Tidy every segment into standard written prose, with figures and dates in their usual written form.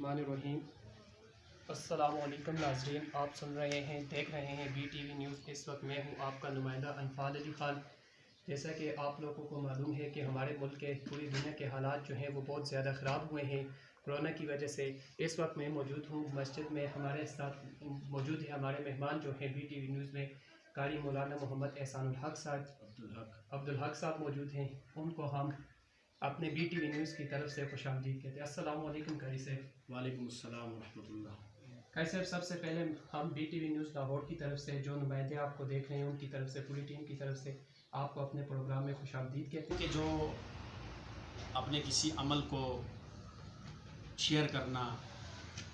बिस्मिल्लाहिर्रहमानिर्रहीम। अस्सलाम वालेकुम नाज़रीन, आप सुन रहे हैं, देख रहे हैं BTV न्यूज़। इस वक्त मैं हूं आपका नुमाइंदा अनफाल अली खान। जैसा कि आप लोगों को मालूम है कि हमारे मुल्क के, पूरी दुनिया के हालात जो हैं वो बहुत ज़्यादा ख़राब हुए हैं कोरोना की वजह से। इस वक्त मैं मौजूद हूँ मस्जिद में, हमारे साथ मौजूद है हमारे मेहमान जो हैं BTV न्यूज़ में कारी मौलाना मोहम्मद एहसानुल हक साहब, अब्दुल हक साहब मौजूद हैं। उनको हम अपने BTV न्यूज़ की तरफ से खुशामदीद कहते हैं। अस्सलाम वालेकुम कारी साहब। वालेकुम अस्सलाम व रहमतुल्लाह। कारी साहब, सबसे पहले हम BTV न्यूज़ लाहौर की तरफ से, जो नुमाइंदे आपको देख रहे हैं उनकी तरफ से, पूरी टीम की तरफ से आपको अपने प्रोग्राम में खुशामदीद कहते हैं। कि जो अपने किसी अमल को शेयर करना,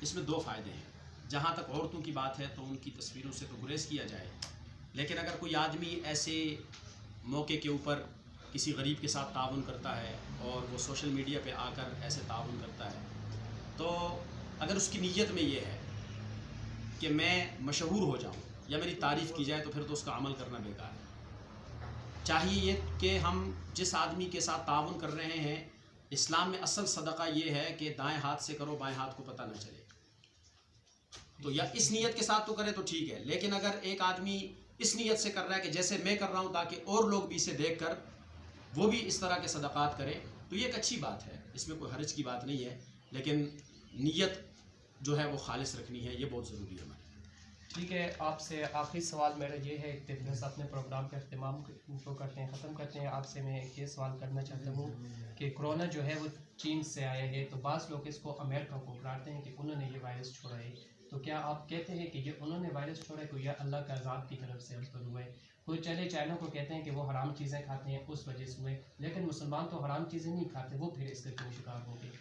इसमें दो फ़ायदे हैं। जहाँ तक औरतों की बात है तो उनकी तस्वीरों से तो गुरेज किया जाए, लेकिन अगर कोई आदमी ऐसे मौके के ऊपर किसी गरीब के साथ ताउन करता है और वो सोशल मीडिया पे आकर ऐसे ताउन करता है, तो अगर उसकी नीयत में ये है कि मैं मशहूर हो जाऊँ या मेरी तारीफ़ की जाए, तो फिर तो उसका अमल करना बेकार है। चाहिए ये कि हम जिस आदमी के साथ ताउन कर रहे हैं, इस्लाम में असल सदका ये है कि दाएं हाथ से करो, बाएं हाथ को पता न चले। तो या इस नीयत के साथ तो करे तो ठीक है, लेकिन अगर एक आदमी इस नीयत से कर रहा है कि जैसे मैं कर रहा हूँ ताकि और लोग भी इसे देख कर वो भी इस तरह के सदक़ात करें, तो ये एक अच्छी बात है, इसमें कोई हर्ज की बात नहीं है। लेकिन नीयत जो है वो खालिस रखनी है, ये बहुत ज़रूरी है हमारे। ठीक है, आपसे आखिरी सवाल मेरा ये है कि बस अपने प्रोग्राम का अख्तिमाम को करते हैं, ख़त्म करते हैं। आपसे मैं एक ये सवाल करना चाहता हूँ कि कोरोना जो है वो चीन से आया है, तो बाज़ लोग इसको अमेरिका को कराते हैं कि उन्होंने ये वायरस छोड़ा है। तो क्या आप कहते हैं कि ये उन्होंने वायरस छोड़ा है, कोई या अल्लाह का अज़ाब की तरफ से हम पर हुआ है? कोई चले चाइना को कहते हैं कि वो हराम चीज़ें खाते हैं उस वजह से हुए, लेकिन मुसलमान तो हराम चीज़ें नहीं खाते, वो फिर इसके क्यों शिकार हो गए?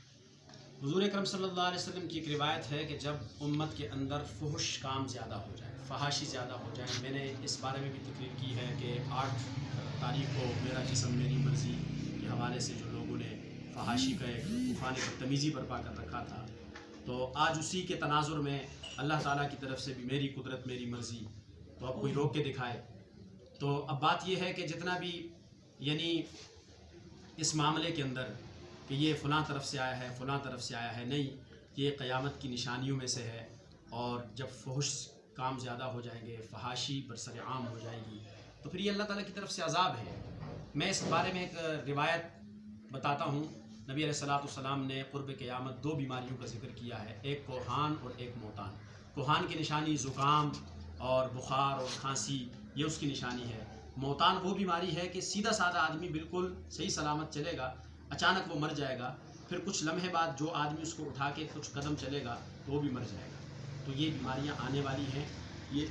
हुज़ूर अकरम सल्लल्लाहु अलैहि वसल्लम की एक रिवायत है कि जब उम्मत के अंदर फुहश काम ज़्यादा हो जाए, फहाशी ज़्यादा हो जाए, मैंने इस बारे में भी तकरीर की है कि 8 तारीख को मेरा जिस्म मेरी मर्ज़ी के हवाले से जो लोगों ने फहाशी का एक तूफ़ान बदतमीज़ी बर्पा कर रखा था, तो आज उसी के तनाजुर में अल्लाह ताला की तरफ से भी मेरी कुदरत मेरी मर्ज़ी, तो अब कोई रोक के दिखाए। तो अब बात यह है कि जितना भी यानी इस मामले के अंदर कि ये फ़लाँ तरफ से आया है, फ़लाँ तरफ से आया है, नहीं, ये क़यामत की निशानियों में से है। और जब फहुश काम ज़्यादा हो जाएंगे, फहाशी बरसर आम हो जाएगी, तो फिर ये अल्लाह ताला की तरफ से अज़ाब है। मैं इस बारे में एक रिवायत बताता हूँ। नबी अलैहिस्सलाम ने क़ुर्ब क़यामत 2 बीमारियों का ज़िक्र किया है, एक कोहान और एक मोतान। कोहान की निशानी ज़ुकाम और बुखार और खांसी, ये उसकी निशानी है। मोतान वो बीमारी है कि सीधा साधा आदमी बिल्कुल सही सलामत चलेगा, अचानक वो मर जाएगा, फिर कुछ लम्हे बाद जो आदमी उसको उठा के कुछ कदम चलेगा तो वो भी मर जाएगा। तो ये बीमारियां आने वाली हैं। ये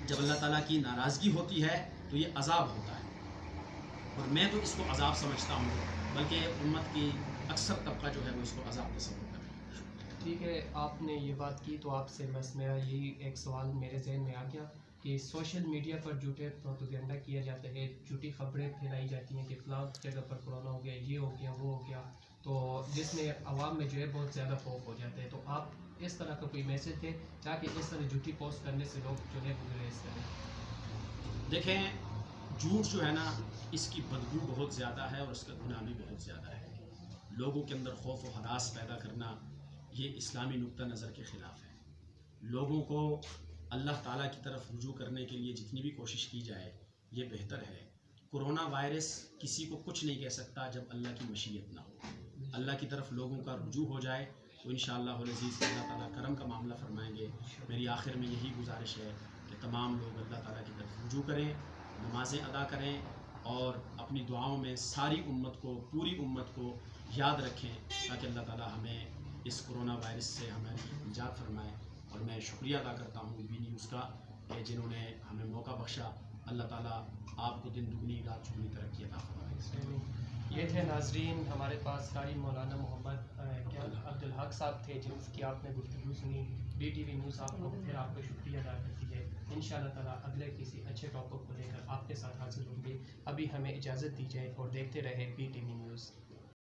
जब अल्लाह ताला की नाराज़गी होती है तो ये अज़ाब होता है, और मैं तो इसको अज़ाब समझता हूँ, बल्कि उम्मत की अक्सर तबका जो है वो इसको अज़ाब तस्वुर करता है। ठीक है, आपने ये बात की तो आपसे बस मेरा यही एक सवाल मेरे जहन में आ गया कि सोशल मीडिया पर झूठे प्रोपेगेंडा किया जाता है, झूठी खबरें फैलाई जाती हैं कि फ़लाँ जगह पर कोरोना हो गया, ये हो गया, वो हो गया, तो जिसमें आवाम में जो है बहुत ज़्यादा खौफ हो जाता है। तो आप इस तरह का कोई मैसेज दें ताकि इस तरह झूठी पोस्ट करने से लोग जो है वो गुरेज करें। देखें, झूठ जो है ना, इसकी बदबू बहुत ज़्यादा है और उसका गुनाह भी बहुत ज़्यादा है। लोगों के अंदर खौफ व हरास पैदा करना, ये इस्लामी नुक्ता नज़र के ख़िलाफ़ है। लोगों को अल्लाह ताला की तरफ रुजू करने के लिए जितनी भी कोशिश की जाए ये बेहतर है। कोरोना वायरस किसी को कुछ नहीं कह सकता जब अल्लाह की मशीयत ना हो। अल्लाह की तरफ लोगों का रुजू हो जाए तो इंशाअल्लाह अज़ीज़ अल्लाह ताला करम का मामला फरमाएंगे। मेरी आखिर में यही गुजारिश है कि तमाम लोग अल्लाह ताला की तरफ रुजू करें, नमाज़ें अदा करें और अपनी दुआओं में सारी उम्मत को, पूरी उम्मत को याद रखें, ताकि अल्लाह ताला हमें इस कोरोना वायरस से हमारी निजात फरमाए। और मैं शुक्रिया अदा करता हूँ बी न्यूज़ का कि जिन्होंने हमें मौका बख्शा। अल्लाह ताला आपको दिन दुगनी रात चुगनी तरक्की अता फरमाए। ये थे नाजरीन, हमारे पास कारी मौलाना मोहम्मद अब्दुल हक साहब थे, जिनकी आपने गुफ्तगू सुनी। BTV न्यूज़ आपको फिर आपको शुक्रिया अदा करती है। इंशाअल्लाह ताला अगले किसी अच्छे टॉपिक को लेकर आपके साथ हाजिर होंगे। अभी हमें इजाज़त दीजिए और देखते रहे BTV न्यूज़।